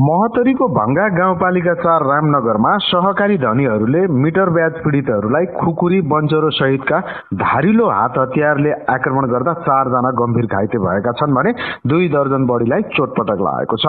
महोत्तरीको भंगा गाउँपालिका 4 रामनगरमा सहकारी धनीहरूले मिटर ब्याज पीडितहरूलाई खुकुरी बन्चरो सहितका धारिलो हात हतियारले आक्रमण गर्दा 4 जना गम्भीर घाइते भएका छन् भने 2 दर्जन बढीलाई चोटपटक लागेको छ।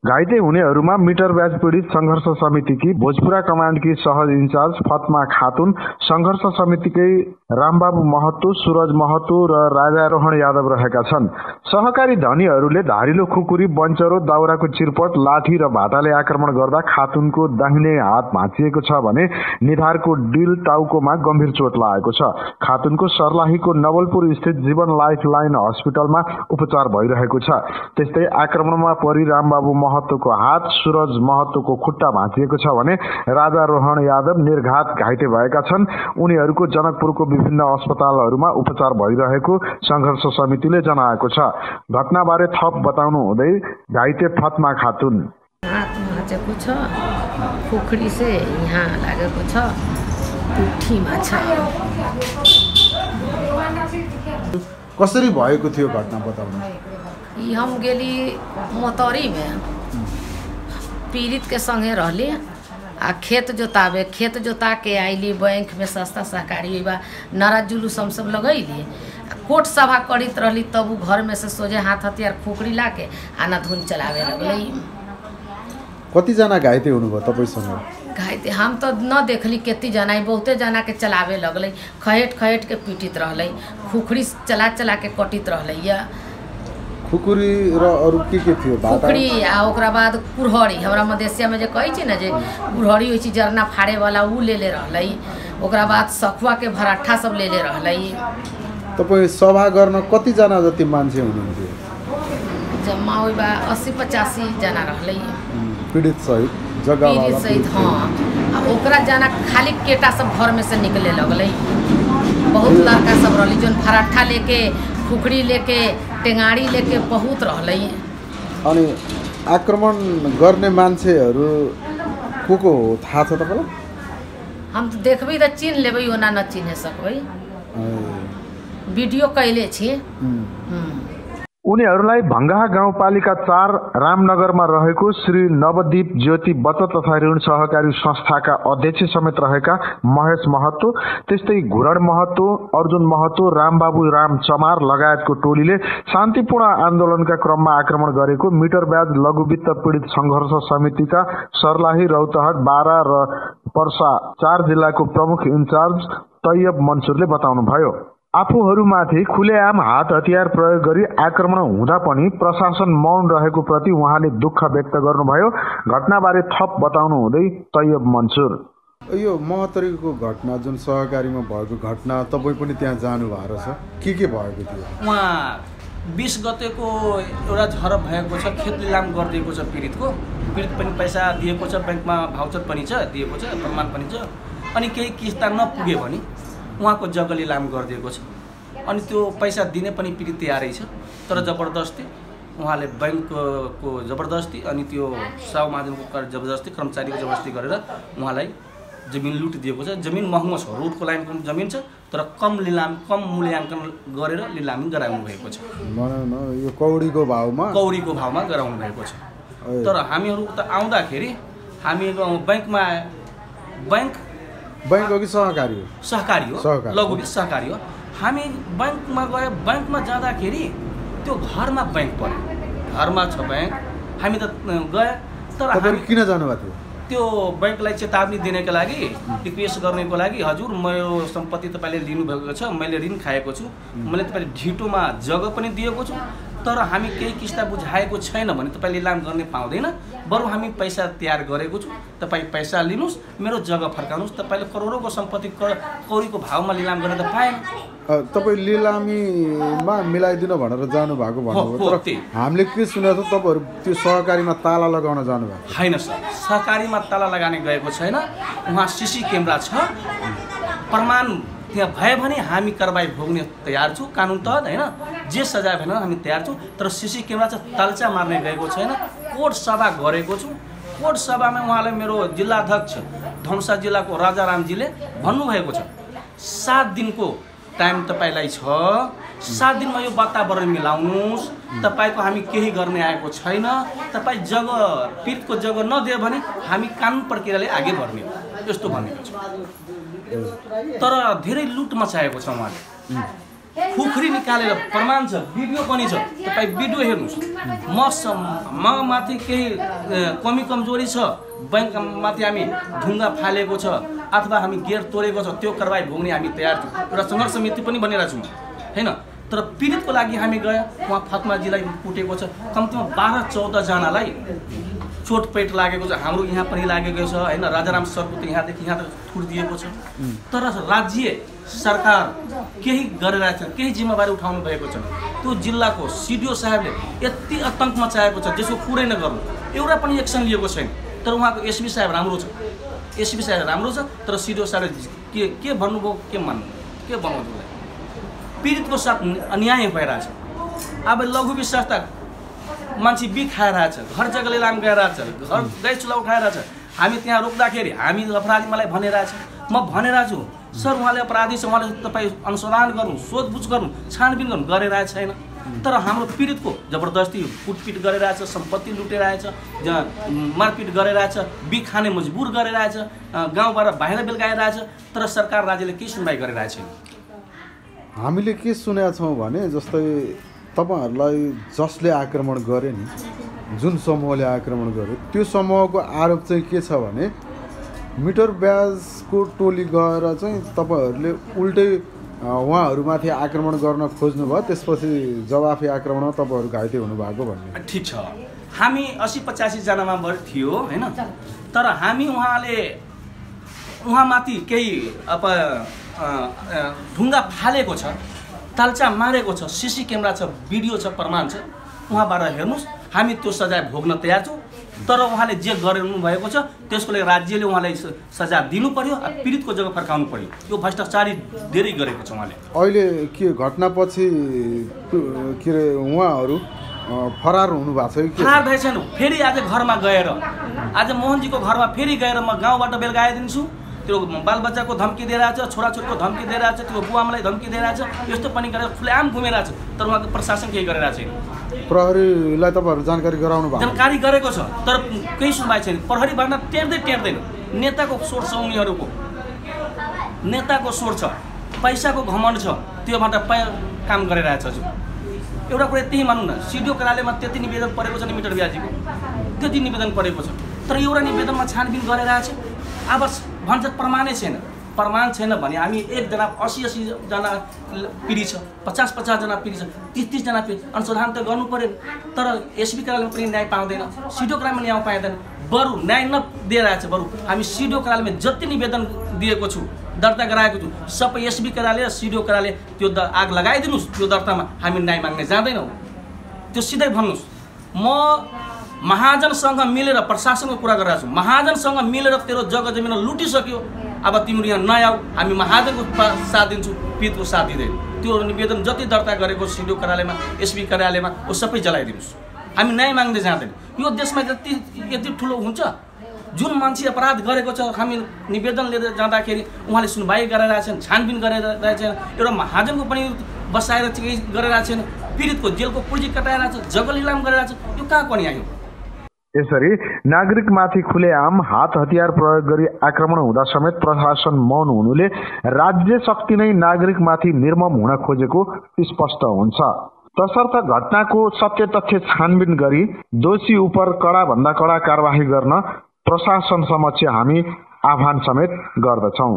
घाइते हुनेहरूमा मिटर ब्याज पीडित संघर्ष समितिकी भोजपुरा कमान्डकी सहज इन्चार्ज फतमा खातुन, संघर्ष समितिकै रामबाबु महतो, सूरज महतो र राजारोहण यादव रहेका छन्। सहकारी धनीहरूले धारिलो खुकुरी बन्चरो दाउराको चिरपट लाठी र भाटाले आक्रमण गर्दा खातुनको दाहिने हात भाँचिएको छ भने निधारको डिल टाउकोमा गम्भीर चोट लागेको छ। खातुनको सर्लाहीको नवलपुर स्थित जीवन लाइफ लाइन अस्पतालमा उपचार भइरहेको छ। त्यस्तै आक्रमणमा परि रामबाबु महतोको हात, सूरज महतोको खुट्टा भाँचिएको छ भने राजारोहण यादव निर्घात घाइते भएका छन्। उनीहरूको जनकपुरको विभिन्न अस्पतालहरूमा उपचार भइरहेको संघर्ष समितिले जनाएको छ। घटनाबारे थप बताउनु हुँदै घाइते फतमा खातुन, हात भाँचेको छ, खुकुरी से यहाँ लागेको छ, पुठीमा छ। कसरी भएको थियो घटना बताउनु? हम गेली मोतरी में पीड़ित के संगे रहली आ खेत जोता के आईली बैंक में सस्ता सहकारी बा नारा जुलूस हम सब लगैली कोर्ट सभा करित रहली। तब घर में से सोझे हाथ हथियार खुकुरी लाके आना धुन चलावे लगलै। कति जना घाइते हुनुभयो तपाईसँग? घाइते हम तो न देखली केती जना, बहुते जना के चलावे लगलै। खहेट के पीटित रहलै, खुकुरी चला के कटित रहलै। या खुकुरी र अरु के थियो? खुकुरी आ ओकरा बाद कुरहरी, हमरा मधेसिया में जे कहै छी न जे कुरहरी होइ छी जरना फाड़े वाला, उ लेले रहलै। ओकरा बाद सखुआ के भराठा सब लेले रहलै। तपाई सभा गर्न कति जना जति मान्छे हुनुहुन्थ्यो? जम्मा होइ बा 80-85 जना रहलै पीडित सहित जगह वाला पीडित सहित। हां, ओकरा जना खाली केटा सब घर में से निकले लगलै। बहुत लड़का सब रहली जोन भराठा लेके, खुकुरी लेके, टेंगाड़ी लेके बहुत रहलै। अनि आक्रमण गर्ने मान्छेहरू को हो थाहा छ तपाईलाई? हम तो देखबै त चिन्ह लेबै, ओना न चिन्ह सकबै। भिडियो कैले छी। उनीहरूलाई भंगा गाउँपालिका 4 रामनगरमा रहेको श्री नवदीप ज्योति बचत तथा ऋण सहकारी संस्थाका अध्यक्ष समेत रहेका महेश महतो, त्यस्तै घुरण महतो, अर्जुन महतो, रामबाबु राम चमार लगायतको टोलीले शान्तिपूर्ण आन्दोलनका क्रममा आक्रमण गरेको मिटर ब्याज लघुवित्त पीडित संघर्ष समितिका सर्लाही, रौतहट, बारा र पर्सा 4 जिल्लाको प्रमुख इन्चार्ज तैयब मन्सुरले बताउनुभयो। आफूहरूमाथि खुलेआम हात हतियार प्रयोग गरी आक्रमण हुँदा पनि प्रशासन मौन रहेको प्रति उहाँले दुःख व्यक्त गर्नुभयो। घटनाबारे थप बताउनु हुँदै तैयब मन्सुर, यो महोत्तरीको घटना जुन सहकारीमा भएको घटना, तपाई पनि त्यहाँ जानु भएको छ, के भएको थियो? उहाँ 20 गतेको एउटा झडप भएको छ, खेत लिलाम गरिदिएको छ पीडितको। पीडित पनि पैसा दिएको छ, बैंकमा भाउचर पनि छ, दिएको छ, प्रमाण पनि छ। अनि केही किस्ता नपुगे भने उहाँको जग्गा लिलाम गरिदिएको छ। अनि त्यो पैसा दिने पनि पीडित तयारै छ, तर जबरदस्ती उहाँले बैंकको जबरदस्ती अनि त्यो साउ महाजनको जबरदस्ती, कर्मचारीको जबरदस्ती गरेर उहाँलाई जमिन लुट दिएको छ। जमिन महँगो छ, रोडको लाइनको जमिन छ, तर कम मूल्याङ्कन गरेर लिलामी गराउनु भएको छ। यो कौडीको भावमा गराउनु भएको छ। तर हामीहरू त आउँदाखेरि हामीहरू बैंकमा बैंक हो कि सहकारी हो? सहकारी हो, लघु सहकारी हो। हामी बैंकमा गए, बैंकमा जाँदाखेरि त्यो घरमा बैंक पर्यो, घरमा छ बैंक। हामी त गए, तर हामी किन जानुभएको थियो? त्यो बैंकलाई चेतावनी दिनको लागि, रिक्वेस्ट गर्नको लागि, हजुर मेरो सम्पत्ति तपाईले लिनुभएको छ, मैले ऋण खाएको छु, मैले तपाईले ढिटोमा जग्गा पनि दिएको छु, तर हामी केही किस्ता बुझाएको छैन भने तपाईले लिलाम गर्ने पाउँदैन। बरु हामी पैसा तयार गरेको छु, तपाई पैसा लिनुस्, मेरो जग्गा फर्काउनुस्। तपाईले करोडौंको सम्पत्ति कौडीको भावमा लिलाम गर्न त पाएन। तपाई लिलामीमा मिलाइदिनु भनेर जानु भएको भन्नुभयो, तर हामीले के सुनेको छ तपाईहरु त्यो सहकारीमा ताला लगाउन जानु भएको? हैन सर, सहकारीमा ताला लगाने गएको छैन। उहाँ सीसी क्यामेरा छ, प्रमाण त्यहाँ भए भने हामी कारबाही भोग्ने तयार छु, कानुन तहत हैन, जे सजाय भएन हामी तयार छु। तर सीसी क्यामेरा चाहिँ तालचा मार्ने गएको छैन। कोर्ट सभा गरेको छु, कोर्ट सभामा उहाँले मेरो जिल्ला अध्यक्ष धनुषा जिल्लाको राजारामजीले भन्नुभएको छ 7 दिनको टाइम तपाईलाई छ 7 दिनमा यो वातावरण मिलाउनुस् तपाईको हामी केही गर्ने आएको छैन तपाई पीडितको जग्गा नदिए भने हामी कानुन प्रक्रियाले अघि बढ्ने यस्तो भनेको छ तर धेरै लुट मचाएको छ उहाँले खुखरी निकालेर प्रमाण छ भिडियो पनि छ तपाई भिडियो हेर्नुस् म माथि केही कमी कमजोरी छ बैंक माथि हामी ढुङ्गा फालेको छ अथवा हामी गेट तोडेको छ त्यो कारबाही भोग्ने हामी तयार छौँ एउटा सङ्घर्ष समिति पनि बनिरहेको छौँ हैन तर पीडितको लागि हामी गए उहाँ फात्माजीलाई कुटेको छ कम्तीमा 12-14 जनालाई चोटपेट लागेको छ हाम्रो यहाँ पनि लागेको छ हैन राजाराम सरको त यहाँदेखि यहाँ छुट दिएको छ तर राज्य सरकार केही गरिरहेछ केही जिम्मेवारी उठाउनु भएको छ त्यो जिल्लाको सिडिओ साहेबले यति आतंक मचाएको छ जसको कुरै नगर्नु एउटा पनि एक्सन लिएको छैन तर उहाँको एसपी साहेब राम्रो छ एसपी साहेब राम्रो छ तर सिडिओ साहेब के भन्नुभयो के मान्नु के बनाउँनु पीडितको साथ अन्याय भइरहेछ अब लघु विश्वासता मान्छे बी खाइरहेछ घर जग्गा लिलाम गरिरहेछ घर गैस चुला उठाइरहेछ हामी त्यहाँ रोक्दाखेरि हामी अपराधी मलाई भनिरहेछ म भनिरहेछु सर उहाँले अपराधी छ उहाँले तपाईँ अनुसन्धान गर्नु सोधबुझ गर्नु छानबिन गर्नु गरिरहेछ छैन तर हाम्रो पीडितको जबरदस्ती कुटपिट गरिरहेछ सम्पत्ति लुटिरहेछ मारपिट गरिरहेछ बी खाने मजबुर गरिरहेछ गाउँबाट बाहिर बेलगाइरहेछ तर सरकार राज्यले केही सुनवाई गरिरहेछ छैन हामीले के सुनेका छौँ भने जस्तै तपाईहरुलाई जसले आक्रमण गरे नि जुन समूहले आक्रमण गर्यो त्यो समूहको आरोप चाहिँ के छ भने मिटर ब्याजको टोली गएर चाहिँ तपाईहरुले उल्टै उहाँहरुमाथि आक्रमण गर्न खोज्नु भयो त्यसपछि जवाफी आक्रमणमा तपाईहरु घाइते हुनु भएको भन्ने ठीक छ हामी 80-85 जनामा बढी थियो हैन तर हामी उहाँमाथि केही ढुङ्गा फालेको छ तालचा मारेको छ सीसी क्यामेरा छ भिडियो छ प्रमाण छ उहाँबाट हेर्नुस् हामी त्यो सजाय भोग्न तयार छौँ तर उहाँले जे गर्नु भएको छ त्यसको लागि राज्यले उहाँलाई सजाय दिनु पर्यो पीडितको जग्गा फर्काउनु पर्यो यो भ्रष्टाचारी धेरै गरेको छ उहाँले अहिले के घटनापछि के रे उहाँहरू फरार हुनु भएको छ कि फरार भएछन् फेरि आज घरमा गएर आज मोहनजीको घरमा फेरि गएर म गाउँबाट बेलुका आइदिन्छु त्यो बालबच्चाको धम्की दिइरहेछ छोराछोरीको धम्की दिइरहेछ त्यो बुवामलाई धम्की दिइरहेछ यस्तो पनि गरेर खुलेआम घुमिरहेछ तर उहाँको प्रशासन केही गरिरहेको छैन प्रहरीलाई तपाईहरु जानकारी गराउनु भएको जानकारी गरेको छ तर केही सुनवाई छैन प्रहरीबाट टेर्दैन नेताको सोच छ उनीहरूको नेताको सोच छ पैसाको घमण्ड छ त्योबाट काम गरिरहेछ हजुर एउटा कुरा त्यही मान्नु न सिडिओ कार्यालयमा त्यति निवेदन परेको छ नि मिटर ब्याजीको त्यति निवेदन परेको छ तर एउटा निवेदनमा छानबिन गरिरहेछ अब भन्छ प्रमाणै छैन प्रमाण छैन भने हामी एकजना 80 जना पीडित छ 50 जना पीडित छ 30 जना पीडित अनुसन्धान त गर्नु पर्यो तर एसपी कार्यालयमा पनि न्याय पाउँदैन सिडिओ कार्यालयमा न्याय पाउँदैन बरु न्याय नदिइरहेछ बरु हामी सिडिओ कार्यालयमा जति निवेदन दिएको छु दर्ता गराएको छु सबै एसपी कार्यालय र सिडिओ कार्यालय त्यो आग लगाइदिनुस् त्यो दर्तामा हामी न्याय माग्ने जाँदैनौँ त्यो सिधै भन्नुस् म महाजनसँग मिलेर प्रशासनको कुरा गरिरहेको छु महाजनसँग मिलेर तेरो जग्गा जमिन लुटिसक्यो अब तिम्रो यहाँ नआऊ हामी महाजनको साथ दिन्छौँ पीडितको साथ दिँदैन त्यो निवेदन जति दर्ता गरेको सिडिओ कार्यालयमा एसपी कार्यालयमा वो सबै जलाइदिनुहोस् हामी न्याय माग्दै जाँदैन यो देशमा यति ठुलो हुन्छ जुन मान्छे अपराध गरेको छ हामी निवेदन लिएर जाँदाखेरि उहाँले सुनवाई गरिरहेछन् छानबिन गरिरहेछन् एउटा महाजनको पनि बसाएर केही गरिरहेछन् पीडितको जेलको पुर्जी कटाइरहेछ जग्गा लिलाम गरिरहेछ यो कहाँको न्याय हो यसरी नागरिकमाथि खुलेआम हात हतियार प्रयोग गरी आक्रमण हुँदा समेत प्रशासन मौन हुनुले राज्य शक्ति नै नागरिकमाथि निर्मम हुन खोजेको स्पष्ट हुन्छ तसर्थ घटनाको सत्य तथ्य छानबिन गरी दोषी उप कडा भन्दा कडा कारबाही गर्न प्रशासन समक्ष हामी आह्वान समेत गर्दछौं।